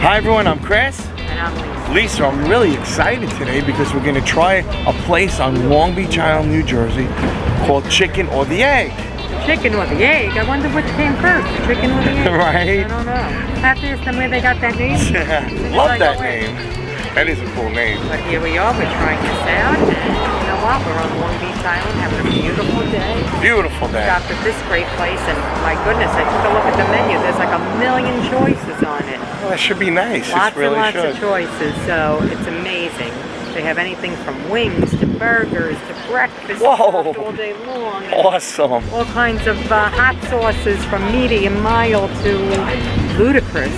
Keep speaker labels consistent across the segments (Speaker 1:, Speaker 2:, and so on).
Speaker 1: Hi everyone, I'm Chris.
Speaker 2: And I'm Lisa.
Speaker 1: Lisa, I'm really excited today because we're going to try a place on Long Beach Island, New Jersey called Chicken or the Egg.
Speaker 2: Chicken or the egg? I wonder which came first, the chicken or the egg?
Speaker 1: Right?
Speaker 2: I don't know. I have to ask them where they got that name.
Speaker 1: Love that name. That is a cool name.
Speaker 2: But here we are, we're trying this out, and you know what? We're on Long Beach Island having a beautiful day.
Speaker 1: Beautiful day.
Speaker 2: Stopped at this great place, and my goodness, I took a look at the menu. There's like a million choices on it.
Speaker 1: Well, that should be nice.
Speaker 2: Lots
Speaker 1: it really
Speaker 2: and lots
Speaker 1: should.
Speaker 2: of choices, so it's amazing. They have anything from wings to burgers to breakfast
Speaker 1: Whoa.
Speaker 2: all day long.
Speaker 1: Awesome.
Speaker 2: All kinds of hot sauces from medium, mild to ludicrous.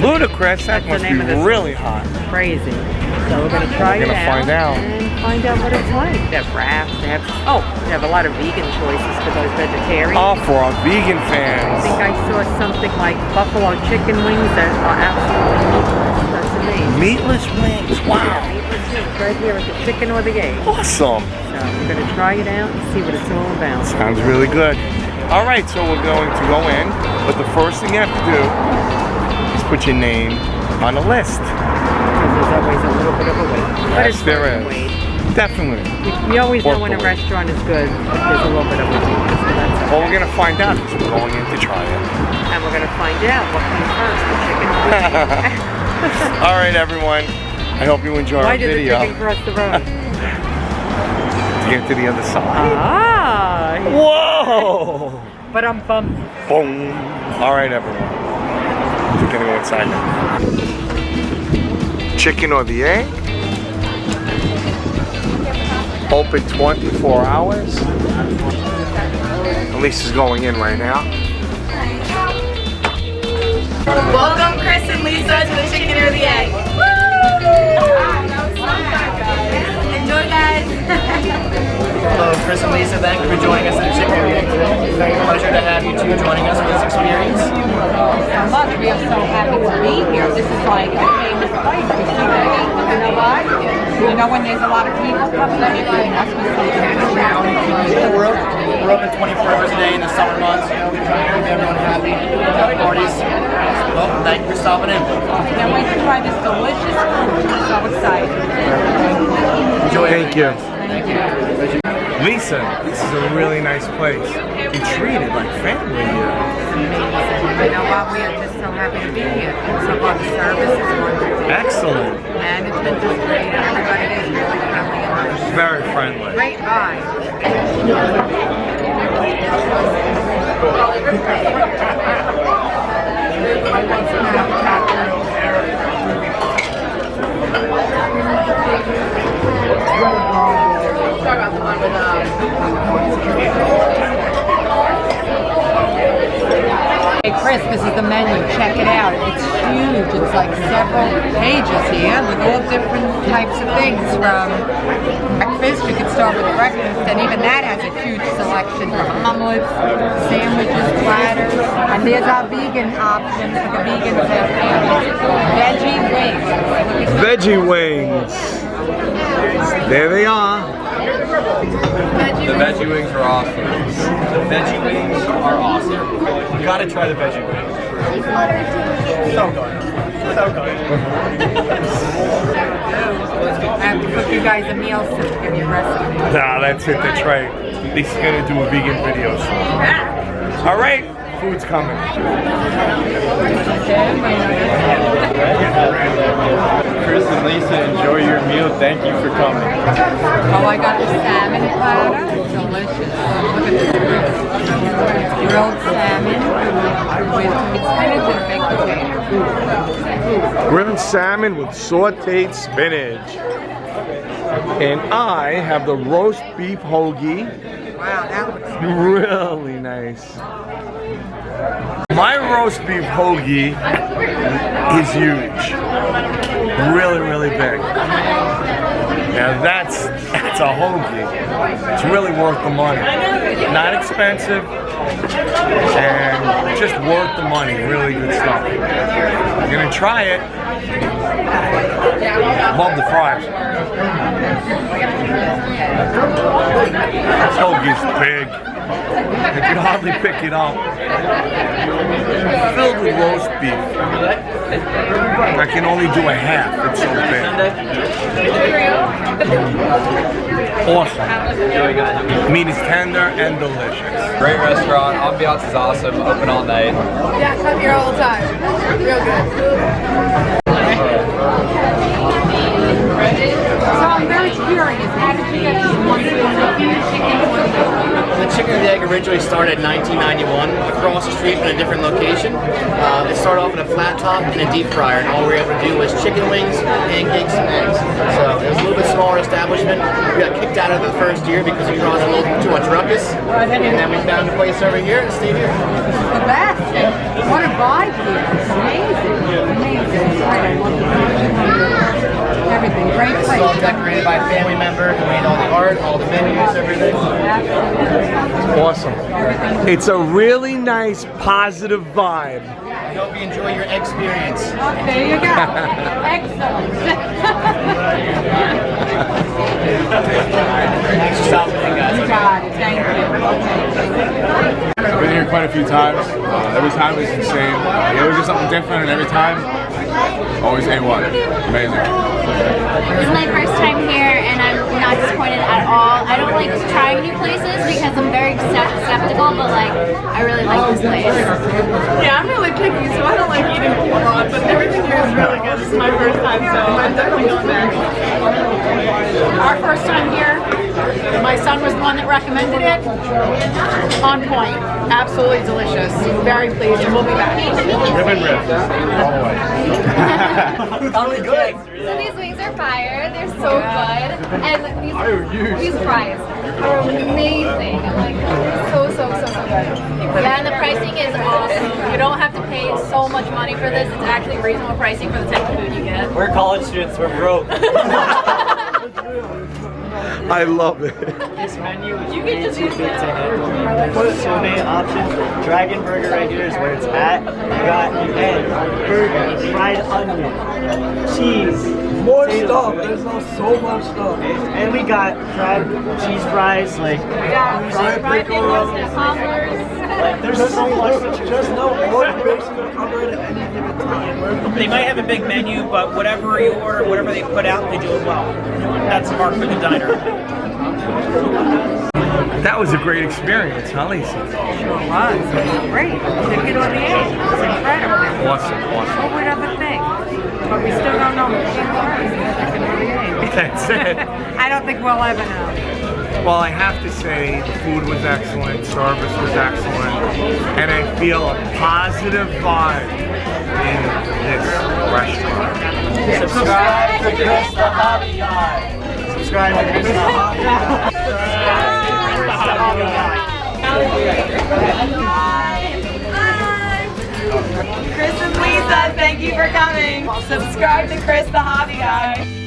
Speaker 1: Ludicrous, that
Speaker 2: that's
Speaker 1: must
Speaker 2: the
Speaker 1: be
Speaker 2: name of this
Speaker 1: really hot.
Speaker 2: Crazy. So we're gonna try
Speaker 1: We're
Speaker 2: it
Speaker 1: gonna
Speaker 2: out.
Speaker 1: find out.
Speaker 2: And find out what it's like. They have wraps. They have they have a lot of vegan choices for those vegetarians.
Speaker 1: Oh, for our vegan
Speaker 2: I
Speaker 1: fans.
Speaker 2: think I saw something like buffalo chicken wings that are absolutely meatless. That's amazing.
Speaker 1: Meatless wings, wow.
Speaker 2: Meatless wings right here at the Chicken or the Egg.
Speaker 1: Awesome.
Speaker 2: So we're gonna try it out and see what it's all about.
Speaker 1: Sounds really good. All right, so we're going to go in, but the first thing you have to do is put your name on a list.
Speaker 2: Because there's always a little bit of a wait. But
Speaker 1: Yes,
Speaker 2: it's
Speaker 1: there
Speaker 2: worth the
Speaker 1: is.
Speaker 2: wait.
Speaker 1: Definitely.
Speaker 2: You always know
Speaker 1: Worth
Speaker 2: when
Speaker 1: the
Speaker 2: a
Speaker 1: wait.
Speaker 2: restaurant is good if there's a little bit of a wait. So that's
Speaker 1: Well, we're gonna find out because we're going in to try it.
Speaker 2: And we're gonna find out what comes first, the chicken or the egg.
Speaker 1: All right, everyone. I hope you enjoy
Speaker 2: Why
Speaker 1: our
Speaker 2: did
Speaker 1: video.
Speaker 2: the chicken cross the road?
Speaker 1: To get to the other side.
Speaker 2: Ah!
Speaker 1: Whoa!
Speaker 2: But I'm bummed.
Speaker 1: Boom. All right, everyone. We're gonna go inside now. Chicken or the Egg. Open 24 hours. Lisa's going in right now.
Speaker 3: Welcome Chris and Lisa to the Chicken or the Egg. Woo! Enjoy, guys.
Speaker 4: Hello, Chris and Lisa. Thank you for joining us at the Chicken or the Egg today. It's a pleasure to have you two joining us for this experience.
Speaker 2: Mother, we are so happy to be here. This is like a famous place. You know why? You know when there's a lot of people coming in, it must be something.
Speaker 4: Yeah, we're open 24 hours a day in the summer months. You know, we try to keep everyone happy, have parties. Well, thank you for stopping in.
Speaker 2: Can't wait to try this delicious food. I'm so excited.
Speaker 4: Enjoy.
Speaker 1: Thank you.
Speaker 4: Thank you.
Speaker 1: Lisa, this is a really nice place. You treated like family here.
Speaker 2: You know what? We are just so happy to be here. So far, the service is wonderful.
Speaker 1: Excellent.
Speaker 2: Management is great. Everybody is really friendly and nice.
Speaker 1: Very friendly.
Speaker 2: Great vibe. Hey Chris, this is the menu. Check it out. It's huge. It's like several pages here with all different types of things. From breakfast, you could start with breakfast, and even that has a huge selection from omelets, sandwiches, platters, and there's our vegan options for the vegans out there. Veggie wings.
Speaker 1: Veggie wings. There they are.
Speaker 5: The veggie wings are awesome. The veggie wings are awesome. You gotta try the veggie wings. So good. So good.
Speaker 2: I have to cook you guys a meal soon to give you a recipe.
Speaker 1: Nah, that's it. That's right. Lisa's gonna do a vegan video soon. All right, food's coming.
Speaker 5: Chris and Lisa, enjoy your meal. Thank you for coming.
Speaker 2: Oh, I got the salmon platter. Delicious. Look at this. It's grilled salmon with spinach and baked potato.
Speaker 1: Grilled salmon with sauteed spinach. And I have the roast beef hoagie.
Speaker 2: Wow, that looks
Speaker 1: Really nice. My roast beef hoagie is huge. Really, really big. Now that's a hoagie. It's really worth the money. Not expensive and just worth the money. Really good stuff. I'm gonna try it. Love the fries. This hoagie's big. I can hardly pick it up. Filled with roast beef. I can only do a half. It's so big. Awesome. Meat is tender and delicious.
Speaker 5: Great restaurant. Ambiance is awesome. Open all night.
Speaker 3: Yeah, come here all the time. Real good.
Speaker 2: So I'm very curious, how did you get this wonderful looking chicken wing?
Speaker 4: The chicken and the egg originally started in 1991 across the street in a different location. It started off in a flat top and a deep fryer, and all we were able to do was chicken wings, pancakes, and eggs. So it was a little bit smaller establishment. We got kicked out of it the first year because we caused a little too much ruckus, and then we found a place over here and stayed here.
Speaker 2: The best. What a vibe here. It's amazing. Amazing. It's great. I love the everything. Great
Speaker 4: It's
Speaker 2: place.
Speaker 4: all decorated by a family member who made all the art, all the menus, everything.
Speaker 1: Awesome. It's a really nice, positive vibe.
Speaker 4: I hope you enjoy your experience.
Speaker 2: There you go. Excellent.
Speaker 4: Thanks for stopping in, guys.
Speaker 2: You got it. Thank you.
Speaker 6: I've been here quite a few times. Every time is insane. It was just something different, and every time, always A1. Amazing.
Speaker 7: This is my first time here and I'm not disappointed at all. I don't like trying new places because I'm very skeptical, but like I really like this place.
Speaker 3: Yeah, I'm really picky, so I don't like eating abroad, but everything here is really good. This is my first time, so I'm definitely going back.
Speaker 8: Our first time here, my son was the one that recommended it. On point. Absolutely delicious. Very pleased, and we'll be back.
Speaker 6: Rib and rib. All the way.
Speaker 4: Totally good.
Speaker 7: So these wings are fire. They're so good, and these fries are amazing. Like so good. Yeah, and the pricing is awesome. You don't have to pay so much money for this. It's actually reasonable pricing for the type of food you get.
Speaker 5: We're college students. We're broke.
Speaker 1: I love it.
Speaker 9: This menu is way too big to handle. So many options. Dragon Burger right here is where it's at. You got egg, burger, fried onion, cheese.
Speaker 4: More
Speaker 9: potato,
Speaker 4: stuff. There's so much stuff.
Speaker 9: And we got crab cheese fries, like
Speaker 7: Fried pickles,
Speaker 9: there's so much.
Speaker 4: Just know all the basics are covered at any given time.
Speaker 10: They might have a big menu, but whatever you order, whatever they put out, they do it well. That's the mark for the diner.
Speaker 1: That was a great experience, huh, Lisa?
Speaker 2: Sure was. Great. Chicken on the egg. It's incredible.
Speaker 1: Awesome.
Speaker 2: What would ever think? But we still don't know who came first. Chicken on the egg.
Speaker 1: That's it.
Speaker 2: I don't think we'll ever know.
Speaker 1: Well, I have to say, the food was excellent, service was excellent, and I feel a positive vibe in this restaurant.
Speaker 9: Subscribe to Chris the Hobby Guy. Subscribe to Chris the Hobby Guy.
Speaker 3: Chris and Lisa, thank you for coming. Subscribe to Chris the Hobby Guy.